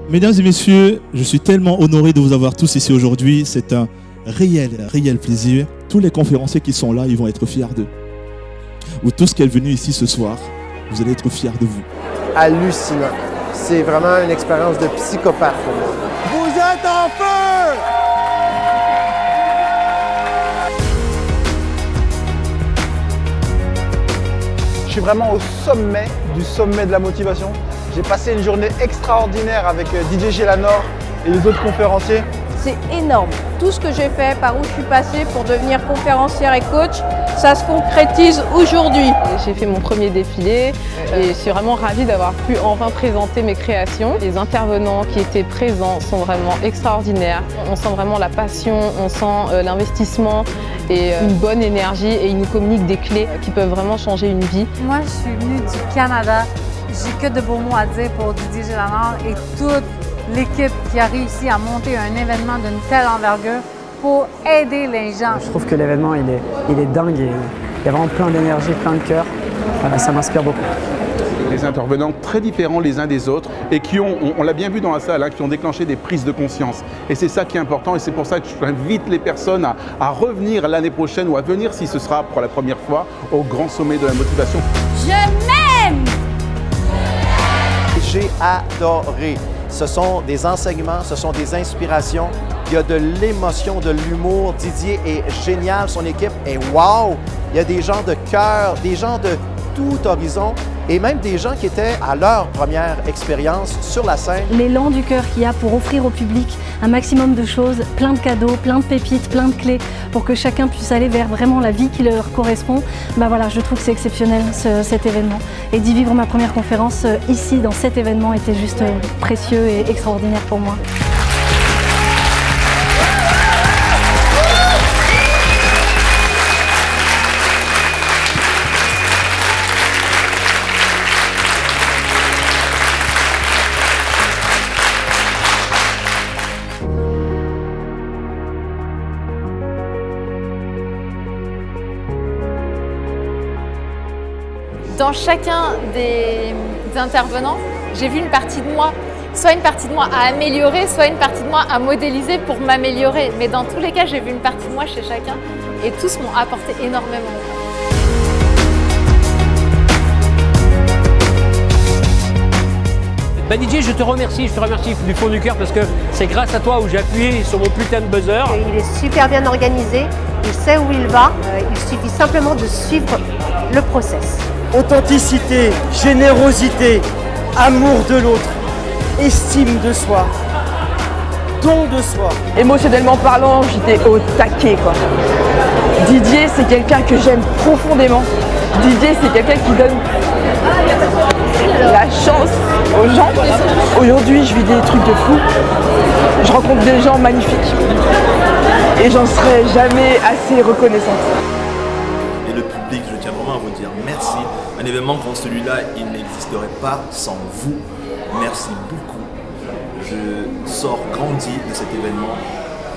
Mesdames et messieurs, je suis tellement honoré de vous avoir tous ici aujourd'hui. C'est un réel plaisir. Tous les conférenciers qui sont là, ils vont être fiers d'eux. Vous tous qui êtes venus ici ce soir, vous allez être fiers de vous. Hallucinant. C'est vraiment une expérience de psychopathe pour moi. Vous êtes en feu! Je suis vraiment au sommet du sommet de la motivation. J'ai passé une journée extraordinaire avec DJ Gélanor et les autres conférenciers. C'est énorme. Tout ce que j'ai fait, par où je suis passée pour devenir conférencière et coach, ça se concrétise aujourd'hui. J'ai fait mon premier défilé et je suis vraiment ravie d'avoir pu enfin présenter mes créations. Les intervenants qui étaient présents sont vraiment extraordinaires. On sent vraiment la passion, on sent l'investissement et une bonne énergie et ils nous communiquent des clés qui peuvent vraiment changer une vie. Moi, je suis venue du Canada. J'ai que de beaux mots à dire pour Didier Gélanor et toute l'équipe qui a réussi à monter un événement d'une telle envergure pour aider les gens. Je trouve que l'événement, il est dingue et il y a vraiment plein d'énergie, plein de cœur. Ça m'inspire beaucoup. Des intervenants très différents les uns des autres et qui ont, on l'a bien vu dans la salle, hein, qui ont déclenché des prises de conscience. Et c'est ça qui est important et c'est pour ça que j'invite les personnes à revenir l'année prochaine ou à venir, si ce sera pour la première fois, au grand sommet de la motivation. Je m'aime! J'ai adoré. Ce sont des enseignements, ce sont des inspirations. Il y a de l'émotion, de l'humour. Didier est génial, son équipe est wow. Il y a des gens de cœur, des gens de tout horizon et même des gens qui étaient à leur première expérience sur la scène. L'élan du cœur qu'il y a pour offrir au public un maximum de choses, plein de cadeaux, plein de pépites, plein de clés pour que chacun puisse aller vers vraiment la vie qui leur correspond. Ben voilà, je trouve que c'est exceptionnel cet événement. Et d'y vivre ma première conférence ici dans cet événement était juste précieux et extraordinaire pour moi. Dans chacun des intervenants, j'ai vu une partie de moi, soit une partie de moi à améliorer, soit une partie de moi à modéliser pour m'améliorer. Mais dans tous les cas, j'ai vu une partie de moi chez chacun et tous m'ont apporté énormément. Bah Didier, je te remercie du fond du cœur parce que c'est grâce à toi où j'ai appuyé sur mon putain de buzzer. Il est super bien organisé, il sait où il va, il suffit simplement de suivre le process. Authenticité, générosité, amour de l'autre, estime de soi, don de soi. Émotionnellement parlant, j'étais au taquet quoi. Didier, c'est quelqu'un que j'aime profondément. Didier, c'est quelqu'un qui donne la chance aux gens. Aujourd'hui, je vis des trucs de fou. Je rencontre des gens magnifiques. Et j'en serai jamais assez reconnaissante. Et le public, je tiens vraiment à vous dire merci. Un événement comme celui-là, il n'existerait pas sans vous. Merci beaucoup. Je sors grandi de cet événement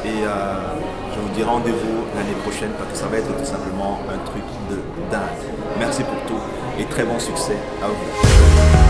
et je vous dis rendez-vous l'année prochaine parce que ça va être tout simplement un truc de dingue. Merci pour tout et très bon succès à vous.